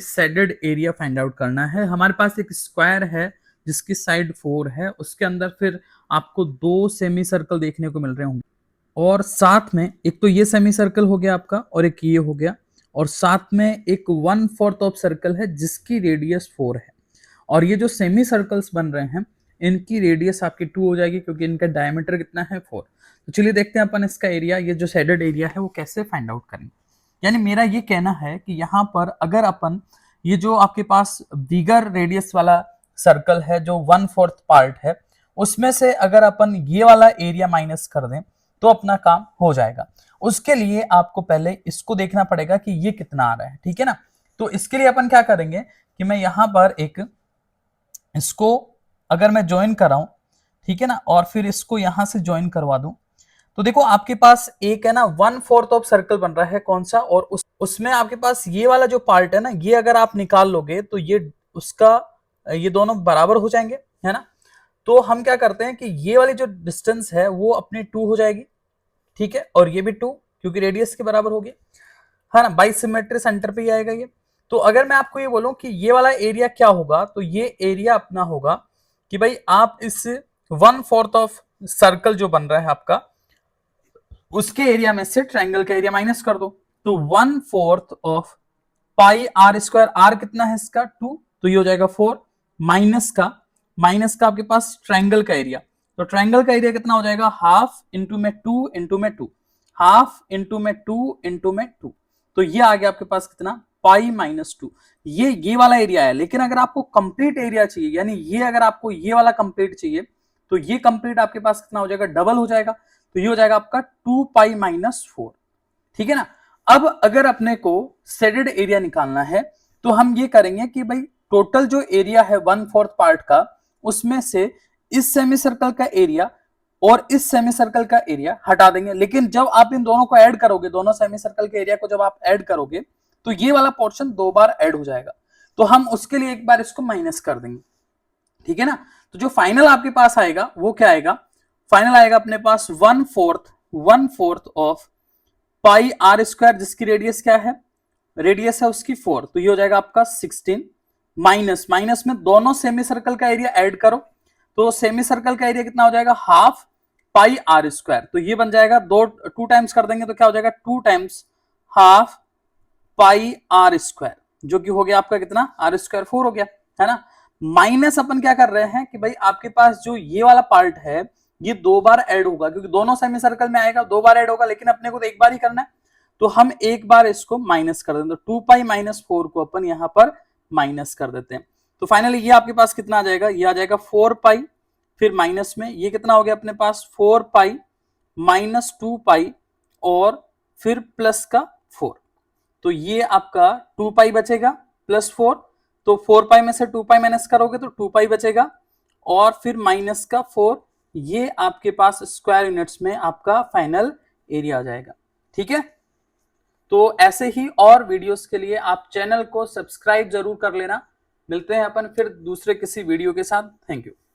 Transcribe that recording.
Shaded area find out करना है। हमारे पास एक स्क्वायर है जिसकी साइड 4 है, उसके अंदर फिर आपको 2 सेमी सर्कल देखने को मिल रहे होंगे और साथ में एक तो ये सेमी सर्कल हो गया आपका और एक ये हो गया और साथ में एक 1/4 ऑफ सर्कल है जिसकी रेडियस 4 है और ये जो सेमी सर्कल्स बन रहे हैं इनकी रेडियस आपकी 2 हो जाएगी क्योंकि इनका डायमीटर कितना है 4। तो चलिए देखते हैं अपन इसका एरिया, ये जो शेडेड एरिया है वो कैसे फाइंड आउट करेंगे। यानी मेरा ये कहना है कि यहाँ पर अगर अपन ये जो आपके पास बिगर रेडियस वाला सर्कल है जो 1/4 पार्ट है उसमें से अगर अपन ये वाला एरिया माइनस कर दें तो अपना काम हो जाएगा। उसके लिए आपको पहले इसको देखना पड़ेगा कि ये कितना आ रहा है, ठीक है ना। तो इसके लिए अपन क्या करेंगे कि मैं यहां पर एक इसको अगर मैं ज्वाइन कराऊं, ठीक है ना, और फिर इसको यहां से ज्वाइन करवा दूं तो देखो आपके पास एक है ना 1/4 ऑफ सर्कल बन रहा है कौन सा, और उसमें आपके पास ये वाला जो पार्ट है ना ये अगर आप निकाल लोगे तो ये उसका ये दोनों बराबर हो जाएंगे, है ना। तो हम क्या करते हैं कि ये वाली जो डिस्टेंस है वो अपनी 2 हो जाएगी, ठीक है, और ये भी 2 क्योंकि रेडियस के बराबर हो गया, है ना, बाई सिमेट्री सेंटर पे ही आएगा ये। तो अगर मैं आपको ये बोलूं कि ये वाला एरिया क्या होगा तो ये एरिया अपना होगा कि भाई आप इस 1/4 ऑफ सर्कल जो बन रहा है आपका उसके एरिया में से ट्रायंगल का एरिया माइनस कर दो। तो 1/4 of pi r square, r कितना है इसका 2, तो ये हो जाएगा 4 माइनस का आपके पास ट्रायंगल का एरिया, तो ट्रायंगल का एरिया कितना हो जाएगा हाफ इंटू में 2 इंटू में 2, हाफ इंटू में 2 इंटू में 2, तो ये आ गया आपके पास कितना पाई -2। ये वाला एरिया है, लेकिन अगर आपको कंप्लीट एरिया चाहिए यानी ये अगर आपको ये वाला कंप्लीट चाहिए तो ये कंप्लीट आपके पास कितना हो जाएगा डबल हो जाएगा, तो ये हो जाएगा आपका 2 पाई -4, ठीक है ना। अब अगर अपने को शेडेड एरिया निकालना है तो हम ये करेंगे कि भाई टोटल जो एरिया है 1/4 पार्ट का उसमें से इस सेमी सर्कल का एरिया और इस सेमी सर्कल का एरिया हटा देंगे, लेकिन जब आप इन दोनों को ऐड करोगे, दोनों सेमी सर्कल के एरिया को जब आप ऐड करोगे तो ये वाला पोर्शन 2 बार ऐड हो जाएगा, तो हम उसके लिए एक बार इसको माइनस कर देंगे, ठीक है ना। तो जो फाइनल आपके पास आएगा वो क्या आएगा, फाइनल आएगा अपने पास 1/4 ऑफ पाई आर स्क्वायर जिसकी रेडियस क्या है, रेडियस है उसकी 4, तो ये हो जाएगा आपका 16 माइनस में दोनों सेमी सर्कल का एरिया ऐड करो, तो सेमी सर्कल का एरिया कितना हो जाएगा हाफ पाई आर स्क्वायर, तो ये बन जाएगा 2 टाइम्स कर देंगे तो क्या हो जाएगा 2 times half pi r square, जो कि हो गया आपका कितना आर स्क्वायर 4 हो गया, है ना। माइनस अपन क्या कर रहे हैं कि भाई आपके पास जो ये वाला पार्ट है ये 2 बार ऐड होगा क्योंकि दोनों सेमी सर्कल में आएगा, 2 बार ऐड होगा, लेकिन अपने को तो एक बार ही करना है, तो हम एक बार इसको माइनस कर देते हैं, तो 2 पाई -4 को अपन यहां पर माइनस कर देते हैं, तो फाइनली ये आपके पास कितना आ जाएगा, ये आ जाएगा 4 पाई, फिर माइनस में ये कितना हो गया अपने पास 4 पाई -2 पाई और फिर प्लस का 4, तो ये आपका 2 पाई बचेगा प्लस 4, तो 4 पाई में से 2 पाई माइनस करोगे तो 2 पाई बचेगा और फिर माइनस का 4, ये आपके पास स्क्वायर यूनिट्स में आपका फाइनल एरिया आ जाएगा, ठीक है। तो ऐसे ही और वीडियोस के लिए आप चैनल को सब्सक्राइब जरूर कर लेना। मिलते हैं अपन फिर दूसरे किसी वीडियो के साथ। Thank you.